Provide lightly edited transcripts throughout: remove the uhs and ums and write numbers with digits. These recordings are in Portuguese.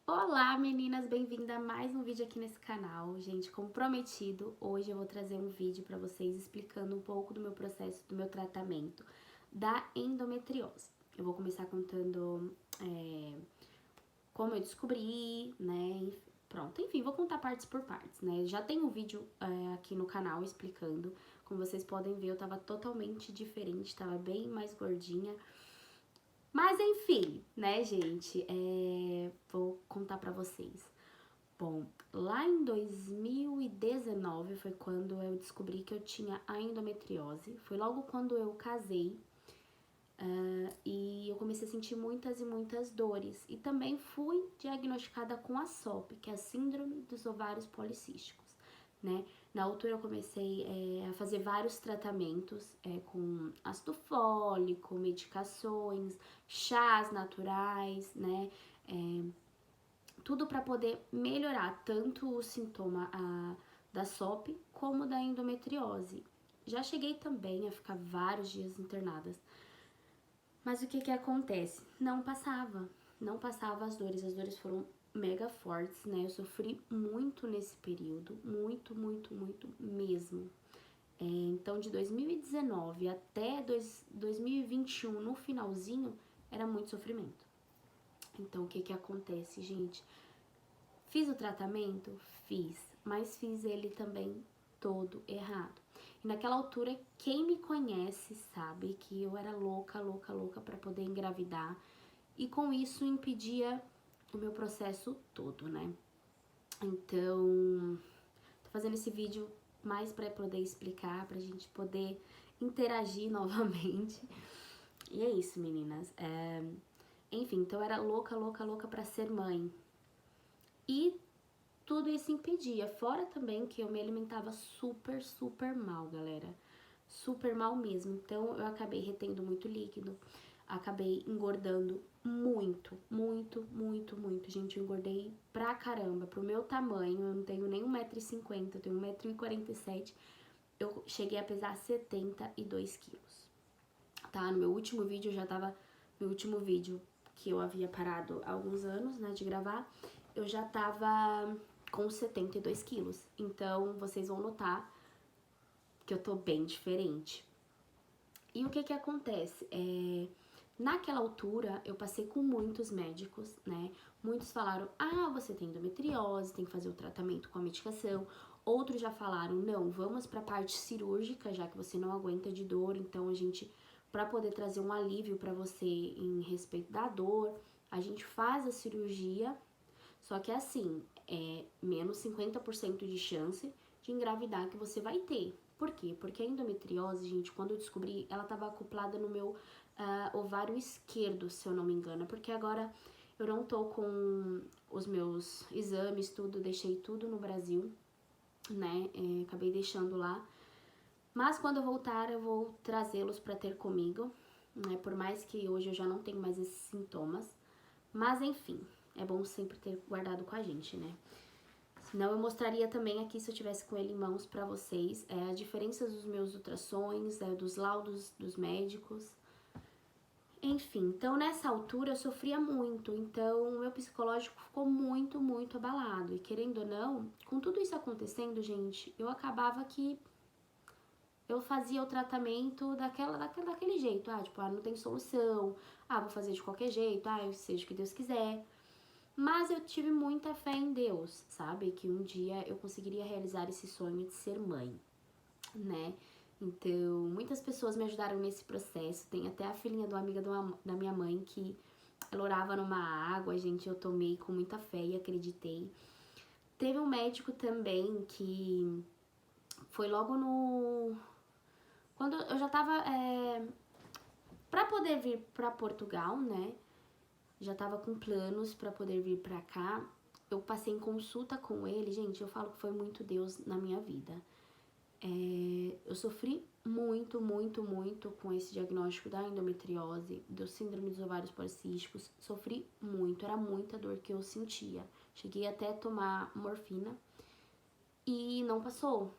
Olá meninas, bem-vinda a mais um vídeo aqui nesse canal. Gente, como prometido, hoje eu vou trazer um vídeo pra vocês explicando um pouco do meu processo, do meu tratamento da endometriose. Eu vou começar contando como eu descobri, né, pronto, enfim, vou contar partes por partes, né. Já tem um vídeo aqui no canal explicando, como vocês podem ver, eu tava totalmente diferente, tava bem mais gordinha. Mas enfim, né, gente, vou contar pra vocês. Bom, lá em 2019 foi quando eu descobri que eu tinha a endometriose. Foi logo quando eu casei e eu comecei a sentir muitas e muitas dores. E também fui diagnosticada com a SOP, que é a Síndrome dos Ovários Policísticos, né? Na altura eu comecei a fazer vários tratamentos com ácido fólico, medicações, chás naturais, né? Tudo para poder melhorar tanto o sintoma da SOP como da endometriose. Já cheguei também a ficar vários dias internadas. Mas o que que acontece? Não passava as dores foram mega fortes, né? Eu sofri muito nesse período, muito, muito, muito mesmo. Então, de 2019 até 2021, no finalzinho, era muito sofrimento. Então, o que que acontece, gente? Fiz o tratamento? Fiz, mas fiz ele também todo errado. E naquela altura, quem me conhece sabe que eu era louca, louca, louca para poder engravidar. E com isso impedia o meu processo todo, né? Então, tô fazendo esse vídeo mais para poder explicar, pra gente poder interagir novamente. E é isso, meninas. Enfim, então eu era louca, louca, louca pra ser mãe. E tudo isso impedia. Fora também que eu me alimentava super, super mal, galera. Super mal mesmo. Então eu acabei retendo muito líquido. Acabei engordando muito, muito, muito, muito. Gente, eu engordei pra caramba. Pro meu tamanho, eu não tenho nem 1,50 m, eu tenho 1,47 m. Eu cheguei a pesar 72 quilos. Tá? No meu último vídeo, eu já tava... Meu último vídeo, que eu havia parado há alguns anos, né, de gravar, eu já tava com 72 quilos. Então, vocês vão notar que eu tô bem diferente. E o que que acontece? Naquela altura, eu passei com muitos médicos, né? Muitos falaram, ah, você tem endometriose, tem que fazer o tratamento com a medicação. Outros já falaram, não, vamos pra parte cirúrgica, já que você não aguenta de dor. Então, a gente, pra poder trazer um alívio pra você em respeito da dor, a gente faz a cirurgia. Só que assim, menos 50% de chance de engravidar que você vai ter. Por quê? Porque a endometriose, gente, quando eu descobri, ela estava acoplada no meu ovário esquerdo, se eu não me engano. Porque agora eu não tô com os meus exames, tudo, deixei tudo no Brasil, né? Acabei deixando lá. Mas quando eu voltar, eu vou trazê-los para ter comigo, né? Por mais que hoje eu já não tenho mais esses sintomas. Mas enfim, é bom sempre ter guardado com a gente, né? Senão eu mostraria também aqui, se eu tivesse com ele em mãos pra vocês, a diferença dos meus ultrassons, dos laudos dos médicos. Enfim, então nessa altura eu sofria muito, então o meu psicológico ficou muito, muito abalado. E querendo ou não, com tudo isso acontecendo, gente, eu acabava que eu fazia o tratamento daquele jeito. Tipo, não tem solução, vou fazer de qualquer jeito, seja o que Deus quiser. Mas eu tive muita fé em Deus, sabe? Que um dia eu conseguiria realizar esse sonho de ser mãe, né? Então, muitas pessoas me ajudaram nesse processo. Tem até a filhinha de uma amiga da minha mãe que ela orava numa água, gente, eu tomei com muita fé e acreditei. Teve um médico também que foi logo no... Quando eu já tava... Pra poder vir pra Portugal, né? Já tava com planos pra poder vir pra cá. Eu passei em consulta com ele, gente, eu falo que foi muito Deus na minha vida. Eu sofri muito, muito, muito com esse diagnóstico da endometriose, do síndrome dos ovários policísticos. Sofri muito, era muita dor que eu sentia. Cheguei até a tomar morfina e não passou,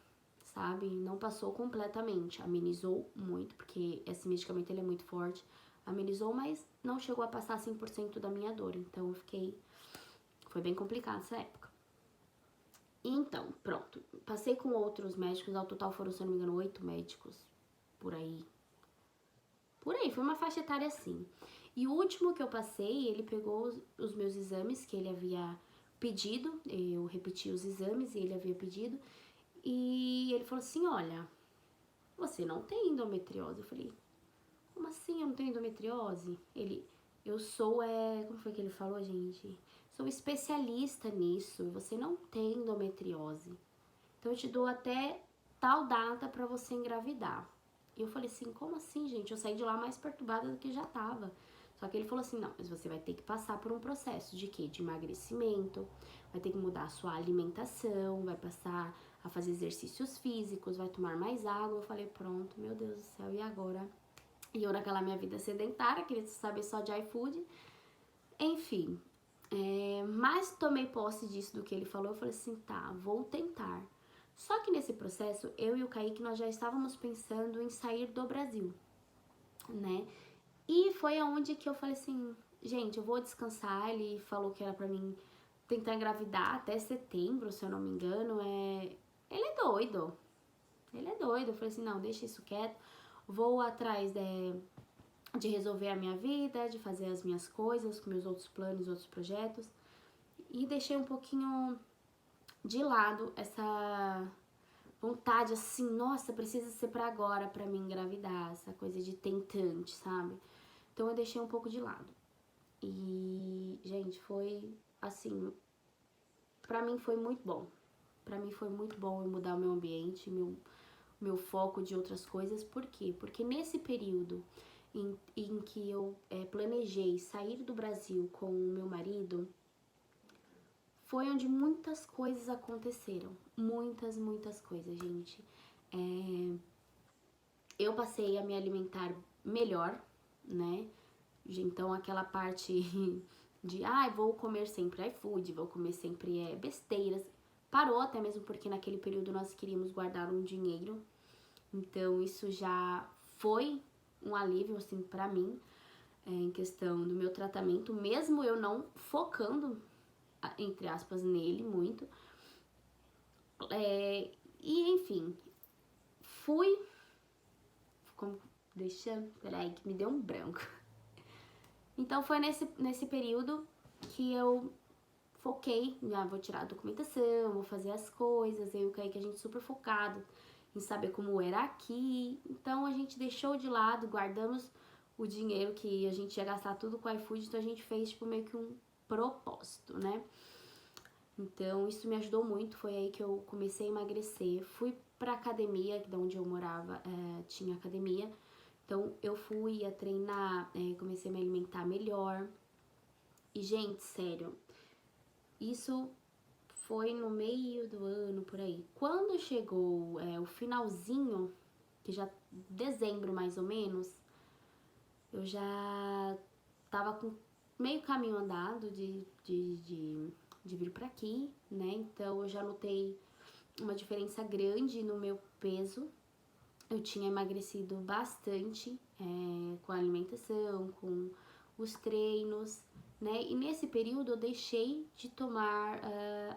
sabe? Não passou completamente. Amenizou muito, porque esse medicamento ele é muito forte. Amenizou, mas não chegou a passar 100% da minha dor. Então, foi Foi bem complicado essa época. Então, pronto. Passei com outros médicos, ao total foram, se eu não me engano, 8 médicos. Por aí. Foi uma faixa etária assim. E o último que eu passei, ele pegou os meus exames que ele havia pedido. Eu repeti os exames e ele havia pedido. E ele falou assim, olha, você não tem endometriose. Eu falei, como assim eu não tenho endometriose? Eu sou, como foi que ele falou, gente? Sou especialista nisso, você não tem endometriose. Então eu te dou até tal data pra você engravidar. E eu falei assim, como assim, gente? Eu saí de lá mais perturbada do que já tava. Só que ele falou assim, não, mas você vai ter que passar por um processo de quê? De emagrecimento, vai ter que mudar a sua alimentação, vai passar a fazer exercícios físicos, vai tomar mais água. Eu falei, pronto, meu Deus do céu, e agora? E eu naquela minha vida sedentária, queria saber só de iFood. Enfim, mas tomei posse disso do que ele falou, eu falei assim, tá, vou tentar. Só que nesse processo, eu e o Kaique, nós já estávamos pensando em sair do Brasil, né? E foi aonde que eu falei assim, gente, eu vou descansar. Ele falou que era pra mim tentar engravidar até setembro, se eu não me engano. Ele é doido. Ele é doido. Eu falei assim, não, deixa isso quieto. Vou atrás de resolver a minha vida, de fazer as minhas coisas, com meus outros planos, outros projetos. E deixei um pouquinho de lado essa vontade, assim, nossa, precisa ser pra agora pra me engravidar, essa coisa de tentante, sabe? Então eu deixei um pouco de lado. E, gente, foi assim, pra mim foi muito bom. Pra mim foi muito bom eu mudar o meu ambiente, meu foco de outras coisas. Por quê? Porque nesse período em que eu planejei sair do Brasil com o meu marido, foi onde muitas coisas aconteceram. Muitas, muitas coisas, gente. Eu passei a me alimentar melhor, né? Então aquela parte de, vou comer sempre iFood, vou comer sempre besteiras, parou, até mesmo porque naquele período nós queríamos guardar um dinheiro. Então isso já foi um alívio, assim, pra mim, em questão do meu tratamento, mesmo eu não focando, entre aspas, nele muito. E enfim, fui, peraí que me deu um branco. Então foi nesse período que eu foquei, vou tirar a documentação, vou fazer as coisas. Eu e o Kaique, a gente super focado em saber como era aqui. Então a gente deixou de lado, guardamos o dinheiro que a gente ia gastar tudo com o iFood. Então a gente fez tipo meio que um propósito, né? Então isso me ajudou muito, foi aí que eu comecei a emagrecer. Fui pra academia, que de onde eu morava tinha academia. Então eu fui a treinar, comecei a me alimentar melhor. E, gente, sério, isso foi no meio do ano, por aí. Quando chegou o finalzinho, que já dezembro mais ou menos, eu já tava com meio caminho andado de vir pra aqui, né? Então eu já notei uma diferença grande no meu peso. Eu tinha emagrecido bastante com a alimentação, com os treinos, né? E nesse período eu deixei de tomar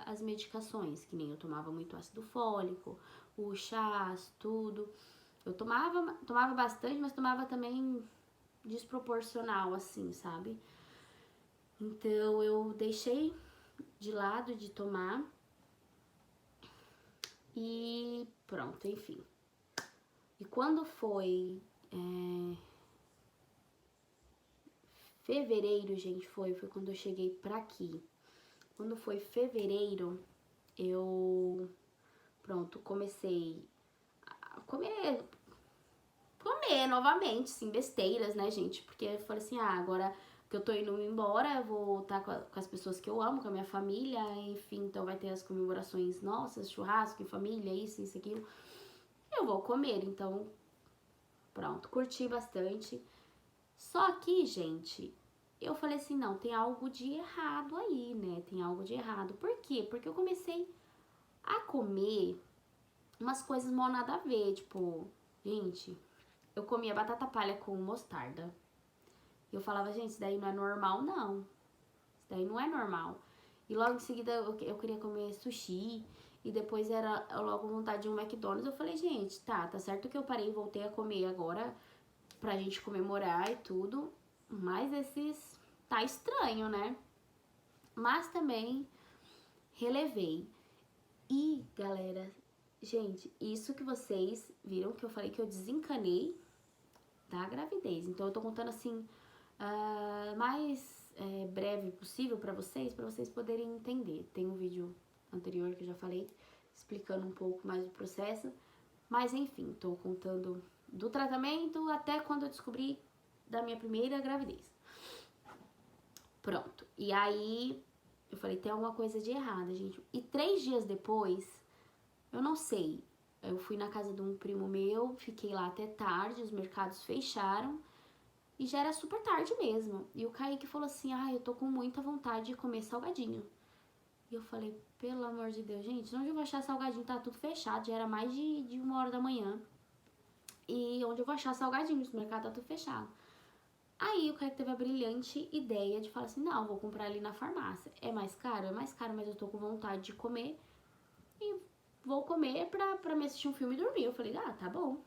as medicações, que nem eu tomava muito ácido fólico, o chás, tudo. Eu tomava bastante, mas tomava também desproporcional, assim, sabe? Então eu deixei de lado de tomar e pronto, enfim. E quando foi fevereiro, gente, foi quando eu cheguei pra aqui. Quando foi fevereiro, eu, pronto, comecei a comer novamente, sim, besteiras, né, gente? Porque eu falei assim, agora que eu tô indo embora, eu vou estar com as pessoas que eu amo, com a minha família, enfim, então vai ter as comemorações nossas, churrasco em família, isso, aquilo. Eu vou comer, então, pronto, curti bastante. Só que, gente, eu falei assim, não, tem algo de errado aí, né? Tem algo de errado. Por quê? Porque eu comecei a comer umas coisas mal nada a ver, tipo, gente, eu comia batata palha com mostarda. E eu falava, gente, isso daí não é normal, não. Isso daí não é normal. E logo em seguida eu queria comer sushi. E depois era logo vontade de um McDonald's. Eu falei, gente, tá certo que eu parei e voltei a comer agora pra gente comemorar e tudo. Mas esses... tá estranho, né? Mas também relevei. E, galera, gente, isso que vocês viram que eu falei que eu desencanei da gravidez. Então eu tô contando assim, mais breve possível pra vocês poderem entender. Tem um vídeo anterior que eu já falei, explicando um pouco mais do processo. Mas enfim, tô contando do tratamento até quando eu descobri da minha primeira gravidez. Pronto. E aí, eu falei, tem alguma coisa de errada, gente. E 3 dias depois, eu não sei, eu fui na casa de um primo meu, fiquei lá até tarde, os mercados fecharam. E já era super tarde mesmo. E o Kaique falou assim, eu tô com muita vontade de comer salgadinho. E eu falei, pelo amor de Deus, gente, onde eu vou achar salgadinho? Tá tudo fechado, já era mais de 1 hora da manhã. E onde eu vou achar salgadinho? O mercado tá tudo fechado. Aí o Kaique teve a brilhante ideia de falar assim, não, vou comprar ali na farmácia. É mais caro, mas eu tô com vontade de comer. E vou comer pra me assistir um filme e dormir. Eu falei, tá bom.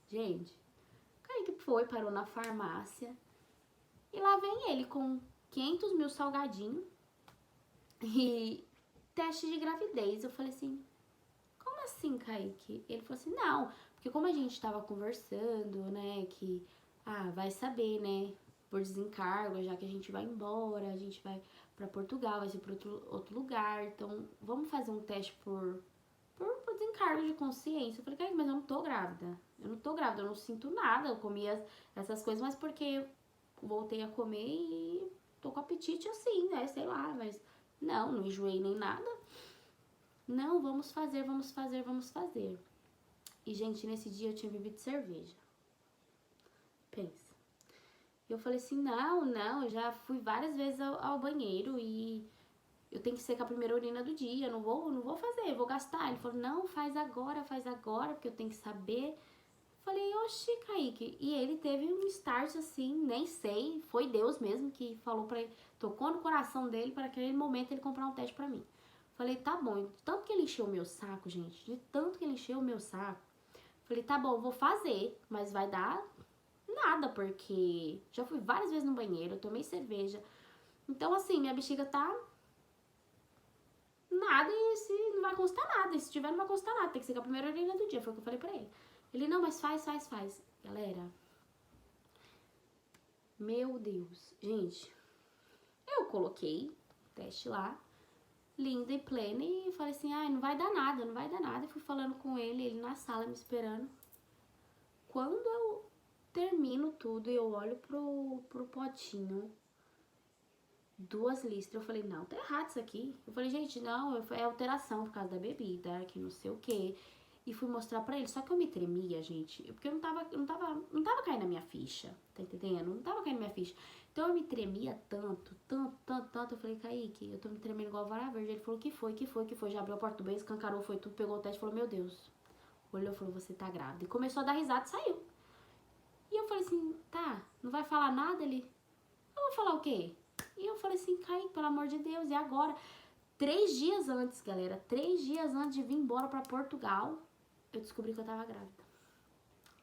Gente, o Kaique foi, parou na farmácia. E lá vem ele com 500 mil salgadinhos e teste de gravidez. Eu falei assim, como assim, Kaique? Ele falou assim, não, porque como a gente tava conversando, né, que, vai saber, né, por desencargo, já que a gente vai embora, a gente vai pra Portugal, vai ser pra outro lugar, então vamos fazer um teste por desencargo de consciência. Eu falei, Kaique, mas eu não tô grávida, eu não sinto nada, eu comia essas coisas, mas porque eu voltei a comer e tô com apetite assim, né, sei lá, mas não enjoei nem nada. Não, vamos fazer. E, gente, nesse dia eu tinha bebido cerveja. Pensa. Eu falei assim, não, eu já fui várias vezes ao banheiro e eu tenho que ser com a primeira urina do dia, eu não vou fazer, eu vou gastar. Ele falou, não, faz agora, porque eu tenho que saber. Falei, oxi, Kaique. E ele teve um start assim, nem sei, foi Deus mesmo que falou pra ele, tocou no coração dele para aquele momento ele comprar um teste pra mim. Falei, tá bom. Tanto que ele encheu o meu saco, gente, de tanto que ele encheu o meu saco. Falei, tá bom, vou fazer, mas vai dar nada, porque já fui várias vezes no banheiro, eu tomei cerveja. Então, assim, minha bexiga tá nada e se não vai constar nada. E se tiver, não vai constar nada. Tem que ser com a primeira urina do dia, foi o que eu falei pra ele. Ele, não, mas faz. Galera, meu Deus. Gente, eu coloquei o teste lá, linda e plena, e falei assim, não vai dar nada. E fui falando com ele na sala me esperando. Quando eu termino tudo e eu olho pro potinho, 2 listras, eu falei, não, tá errado isso aqui. Eu falei, gente, não, é alteração por causa da bebida, que não sei o que. E fui mostrar pra ele, só que eu me tremia, gente, porque não tava caindo na minha ficha, tá entendendo? Não tava caindo na minha ficha. Então eu me tremia tanto. Eu falei, Kaique, eu tô me tremendo igual vara verde. Ele falou, que foi? Já abriu a porta do banho, escancarou, foi tudo, pegou o teste e falou, meu Deus. Olhou e falou, você tá grávida. E começou a dar risada e saiu. E eu falei assim, tá, não vai falar nada? Ele, eu vou falar o quê? E eu falei assim, Kaique, pelo amor de Deus, e agora? 3 dias antes, galera, 3 dias antes de vir embora pra Portugal, eu descobri que eu tava grávida.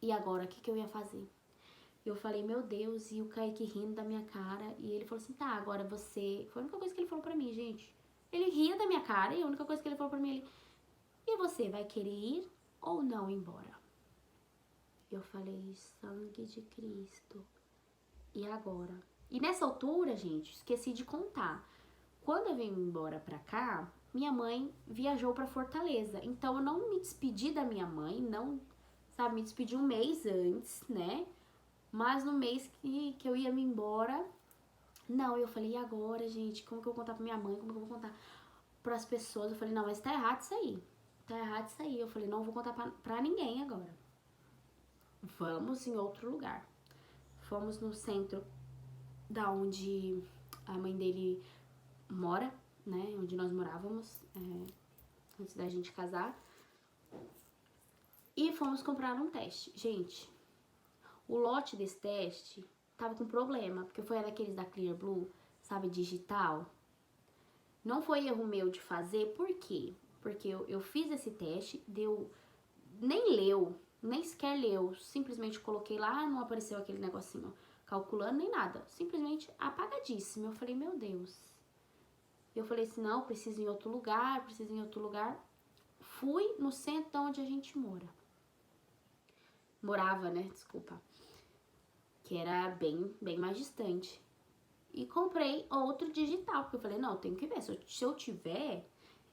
E agora, o que eu ia fazer? Eu falei, meu Deus, e o Kaique rindo da minha cara, e ele falou assim, tá, agora você... Foi a única coisa que ele falou pra mim, gente. Ele ria da minha cara, e a única coisa que ele falou pra mim, ele... E você, vai querer ir ou não embora? Eu falei, sangue de Cristo. E agora? E nessa altura, gente, esqueci de contar. Quando eu vim embora pra cá, minha mãe viajou pra Fortaleza. Então eu não me despedi da minha mãe, não, sabe, me despedi um mês antes, né? Mas no mês que eu ia me embora, não, eu falei, e agora, gente? Como que eu vou contar pra minha mãe? Como que eu vou contar pras pessoas? Eu falei, não, mas tá errado isso aí. Tá errado isso aí. Eu falei, não vou contar pra ninguém agora. Vamos em outro lugar. Fomos no centro da onde a mãe dele mora, né? Onde nós morávamos antes da gente casar. E fomos comprar um teste. Gente, o lote desse teste tava com problema, porque foi daqueles da Clear Blue, sabe, digital. Não foi erro meu de fazer, por quê? Porque eu fiz esse teste, nem leu, nem sequer leu, simplesmente coloquei lá, não apareceu aquele negocinho calculando nem nada, simplesmente apagadíssimo. Eu falei, meu Deus. Eu falei assim, não, preciso ir em outro lugar, preciso ir em outro lugar. Fui no centro onde a gente morava, né, desculpa, que era bem mais distante. E comprei outro digital, porque eu falei, não, eu tenho que ver, se eu tiver,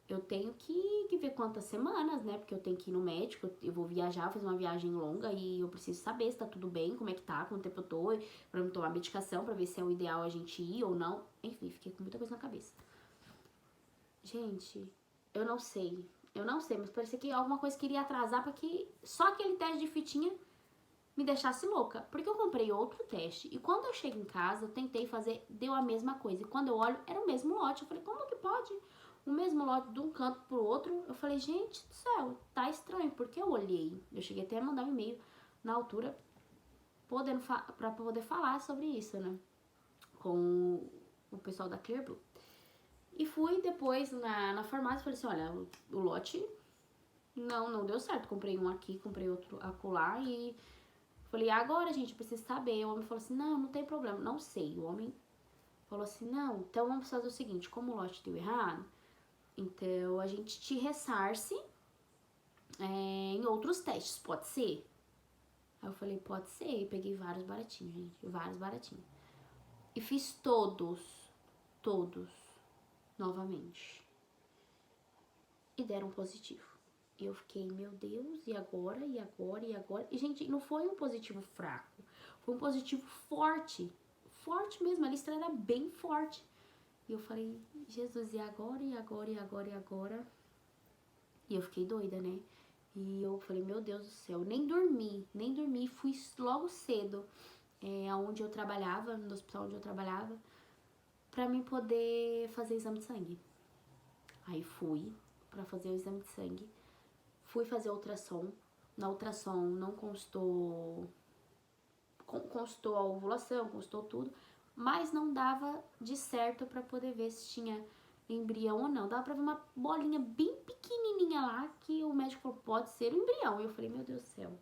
eu tenho que ver quantas semanas, né, porque eu tenho que ir no médico, eu vou viajar, fazer uma viagem longa e eu preciso saber se tá tudo bem, como é que tá, quanto tempo eu tô, pra não tomar medicação, pra ver se é o ideal a gente ir ou não. Enfim, fiquei com muita coisa na cabeça. Gente, eu não sei, mas parecia que alguma coisa queria atrasar pra que só aquele teste de fitinha me deixasse louca. Porque eu comprei outro teste e quando eu chego em casa, eu tentei fazer, deu a mesma coisa. E quando eu olho, era o mesmo lote. Eu falei, como que pode? O mesmo lote de um canto pro outro. Eu falei, gente do céu, tá estranho. Porque eu olhei, eu cheguei até a mandar um e-mail na altura pra poder falar sobre isso, né? Com o pessoal da Clearblue. E fui depois na farmácia e falei assim, olha, o lote não deu certo. Comprei um aqui, comprei outro acolá e falei, agora, gente, eu preciso saber. O homem falou assim, não tem problema, não sei. O homem falou assim, não, então vamos fazer o seguinte, como o lote deu errado, então a gente te ressarce em outros testes, pode ser? Aí eu falei, pode ser. E peguei vários baratinhos, gente, vários baratinhos. E fiz todos, novamente. E deram positivo. E eu fiquei, meu Deus, e agora? E, gente, não foi um positivo fraco. Foi um positivo forte. Forte mesmo, a lista era bem forte. E eu falei, Jesus, e agora? E eu fiquei doida, né? E eu falei, meu Deus do céu, nem dormi. Fui logo cedo, aonde eu trabalhava, no hospital onde eu trabalhava, pra mim poder fazer exame de sangue. Aí fui pra fazer o exame de sangue. Fui fazer ultrassom. Na ultrassom não constou a ovulação, constou tudo, mas não dava de certo pra poder ver se tinha embrião ou não. Dava pra ver uma bolinha bem pequenininha lá que o médico falou, pode ser um embrião. E eu falei, meu Deus do céu.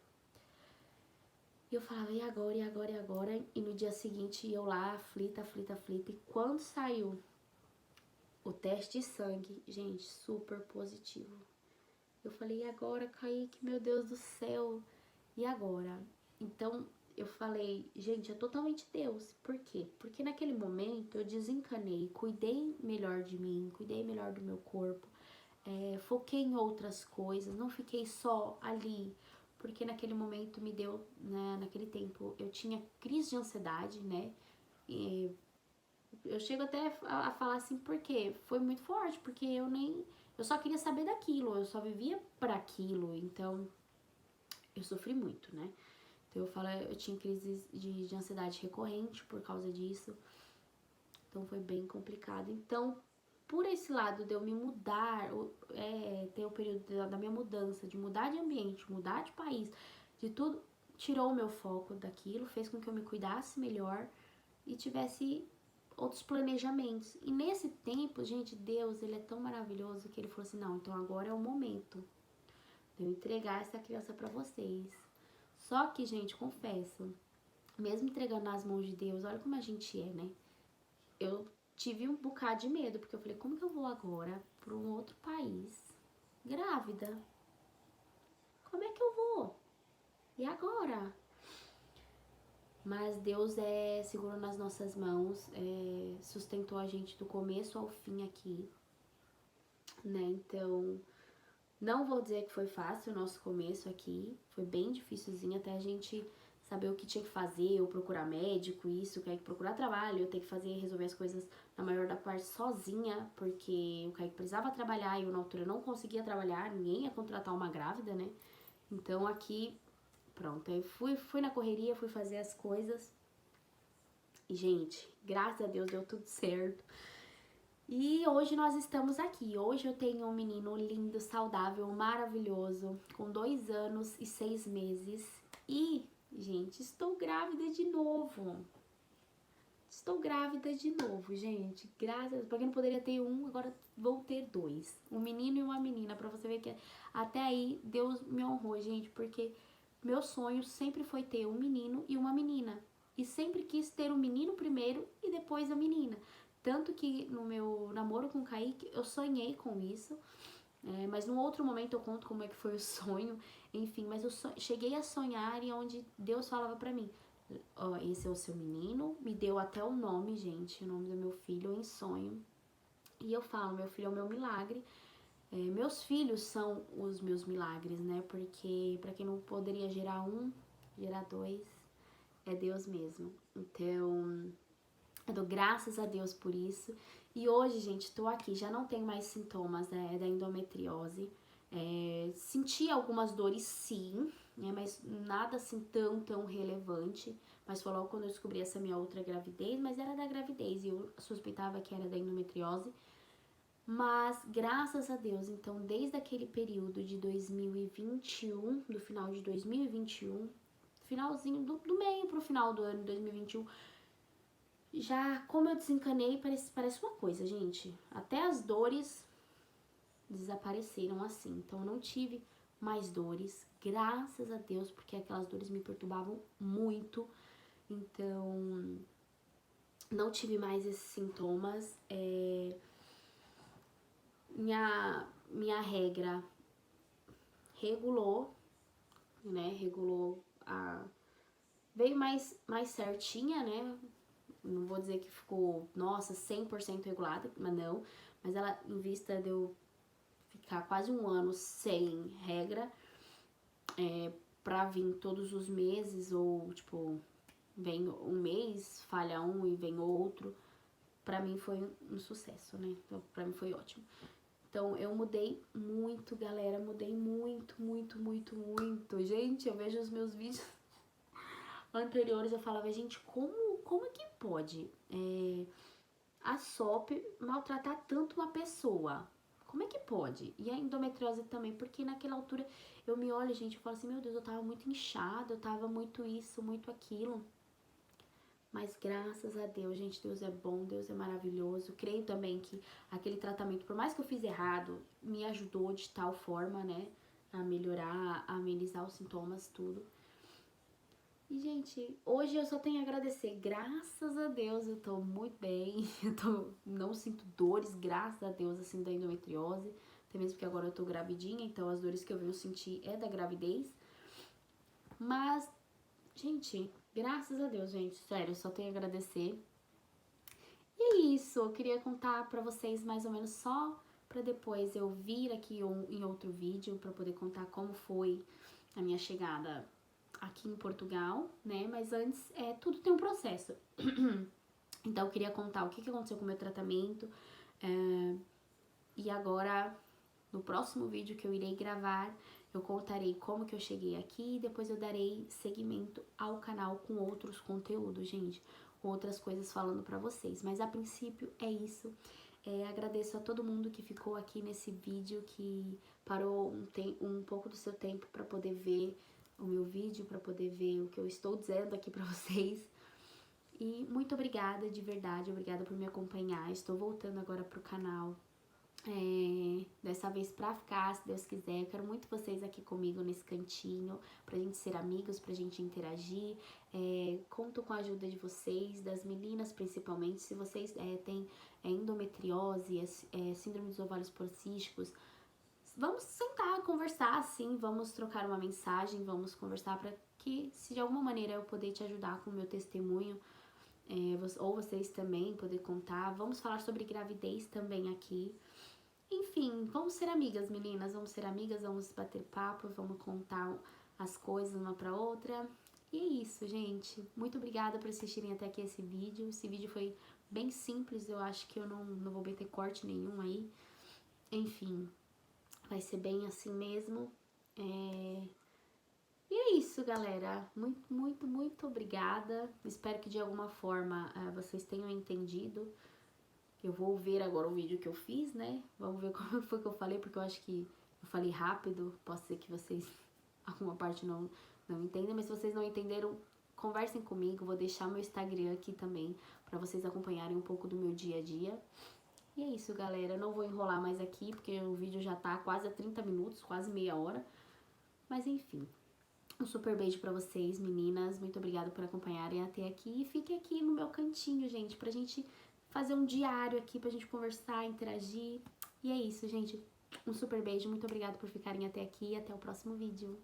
E eu falava, e agora? E no dia seguinte eu lá, aflita. E quando saiu o teste de sangue, gente, super positivo. Eu falei, e agora, Kaique, meu Deus do céu, e agora? Então, eu falei, gente, é totalmente Deus. Por quê? Porque naquele momento eu desencanei, cuidei melhor de mim, cuidei melhor do meu corpo, foquei em outras coisas, não fiquei só ali. Porque naquele momento me deu, né, naquele tempo, eu tinha crise de ansiedade, né? E eu chego até a falar assim, porque foi muito forte, porque eu só queria saber daquilo, eu só vivia para aquilo, então eu sofri muito, né? Então eu falo, eu tinha crises de ansiedade recorrente por causa disso, então foi bem complicado. Então, por esse lado de eu me mudar, ter o período da minha mudança, de mudar de ambiente, mudar de país, de tudo, tirou o meu foco daquilo, fez com que eu me cuidasse melhor e tivesse outros planejamentos. E nesse tempo, gente, Deus, ele é tão maravilhoso que ele falou assim, não, então agora é o momento de eu entregar essa criança pra vocês. Só que, gente, confesso, mesmo entregando nas mãos de Deus, olha como a gente é, né? Eu tive um bocado de medo, porque eu falei, como que eu vou agora pra um outro país, grávida? Como é que eu vou? E agora? Mas Deus segurou nas nossas mãos, sustentou a gente do começo ao fim aqui, né? Então, não vou dizer que foi fácil o nosso começo aqui, foi bem dificilzinho até a gente saber o que tinha que fazer, eu procurar médico, isso, que procurar trabalho, eu ter que resolver as coisas na maior da parte sozinha, porque o Kaique precisava trabalhar e eu na altura não conseguia trabalhar, ninguém ia contratar uma grávida, né? Então aqui, pronto, aí fui na correria, fui fazer as coisas. E, gente, graças a Deus deu tudo certo. E hoje nós estamos aqui. Hoje eu tenho um menino lindo, saudável, maravilhoso, com 2 anos e 6 meses. E, gente, estou grávida de novo. Estou grávida de novo, gente. Graças a Deus. Pra quem não poderia ter um, agora vou ter dois. Um menino e uma menina. Pra você ver que até aí Deus me honrou, gente. Porque meu sonho sempre foi ter um menino e uma menina. E sempre quis ter um menino primeiro e depois a menina. Tanto que no meu namoro com o Kaique, eu sonhei com isso. Mas num outro momento eu conto como é que foi o sonho. Enfim, mas eu cheguei a sonhar e onde Deus falava pra mim: ó, esse é o seu menino. Me deu até o nome, gente, o nome do meu filho em sonho. E eu falo, meu filho é o meu milagre. Meus filhos são os meus milagres, né? Porque pra quem não poderia gerar um, gerar dois, é Deus mesmo. Então, eu dou graças a Deus por isso. E hoje, gente, tô aqui, já não tenho mais sintomas da endometriose. Senti algumas dores, sim, né, mas nada assim tão relevante. Mas foi logo quando eu descobri essa minha outra gravidez, mas era da gravidez e eu suspeitava que era da endometriose. Mas, graças a Deus, então, desde aquele período de 2021, do final de 2021, finalzinho do meio pro final do ano de 2021, já, como eu desencanei, parece uma coisa, gente. Até as dores desapareceram assim. Então, eu não tive mais dores, graças a Deus, porque aquelas dores me perturbavam muito. Então, não tive mais esses sintomas. Minha regra regulou, né? Regulou veio mais certinha, né? Não vou dizer que ficou, nossa, 100% regulada, mas não. Mas ela, em vista de eu ficar quase um ano sem regra, pra vir todos os meses, ou tipo, vem um mês, falha um e vem outro, pra mim foi um sucesso, né? Então, pra mim foi ótimo. Então, eu mudei muito, galera, mudei muito. Gente, eu vejo os meus vídeos anteriores, eu falava, gente, como é que pode a SOP maltratar tanto uma pessoa? Como é que pode? E a endometriose também, porque naquela altura eu me olho, gente, eu falo assim, meu Deus, eu tava muito inchada, eu tava muito isso, muito aquilo. Mas graças a Deus, gente, Deus é bom, Deus é maravilhoso. Creio também que aquele tratamento, por mais que eu fiz errado, me ajudou de tal forma, né, a melhorar, a amenizar os sintomas, tudo. E, gente, hoje eu só tenho a agradecer. Graças a Deus eu tô muito bem. Não sinto dores, graças a Deus, assim, da endometriose. Até mesmo porque agora eu tô gravidinha, então as dores que eu venho sentir é da gravidez. Mas, gente, graças a Deus, gente, sério, eu só tenho a agradecer. E é isso, eu queria contar pra vocês mais ou menos só pra depois eu vir aqui em outro vídeo pra poder contar como foi a minha chegada aqui em Portugal, né? Mas antes, tudo tem um processo. Então, eu queria contar o que aconteceu com o meu tratamento. E agora, no próximo vídeo que eu irei gravar, eu contarei como que eu cheguei aqui e depois eu darei seguimento ao canal com outros conteúdos, gente. Com outras coisas falando pra vocês. Mas, a princípio, é isso. Agradeço a todo mundo que ficou aqui nesse vídeo, que parou um pouco do seu tempo pra poder ver o meu vídeo, pra poder ver o que eu estou dizendo aqui pra vocês. E muito obrigada, de verdade, obrigada por me acompanhar. Estou voltando agora pro canal, dessa vez pra ficar, se Deus quiser. Eu quero muito vocês aqui comigo nesse cantinho, pra gente ser amigos, pra gente interagir. Conto com a ajuda de vocês, das meninas principalmente. Se vocês têm endometriose, síndrome dos ovários policísticos, vamos sentar, conversar, assim, vamos trocar uma mensagem, vamos conversar para que, se de alguma maneira eu poder te ajudar com o meu testemunho, ou vocês também poder contar. Vamos falar sobre gravidez também aqui. Enfim, vamos ser amigas, meninas, vamos ser amigas, vamos bater papo, vamos contar as coisas uma pra outra. E é isso, gente. Muito obrigada por assistirem até aqui esse vídeo. Esse vídeo foi bem simples, eu acho que eu não vou meter corte nenhum aí. Enfim, vai ser bem assim mesmo. E é isso, galera. Muito obrigada. Espero que de alguma forma vocês tenham entendido. Eu vou ver agora o vídeo que eu fiz, né? Vamos ver como foi que eu falei, porque eu acho que eu falei rápido. Pode ser que vocês, alguma parte não entendam, mas se vocês não entenderam, conversem comigo. Vou deixar meu Instagram aqui também, pra vocês acompanharem um pouco do meu dia a dia. E é isso, galera. Eu não vou enrolar mais aqui, porque o vídeo já tá quase a 30 minutos, quase meia hora. Mas enfim, um super beijo pra vocês, meninas. Muito obrigada por acompanharem até aqui. E fiquem aqui no meu cantinho, gente, pra gente fazer um diário aqui, pra gente conversar, interagir. E é isso, gente. Um super beijo. Muito obrigada por ficarem até aqui e até o próximo vídeo.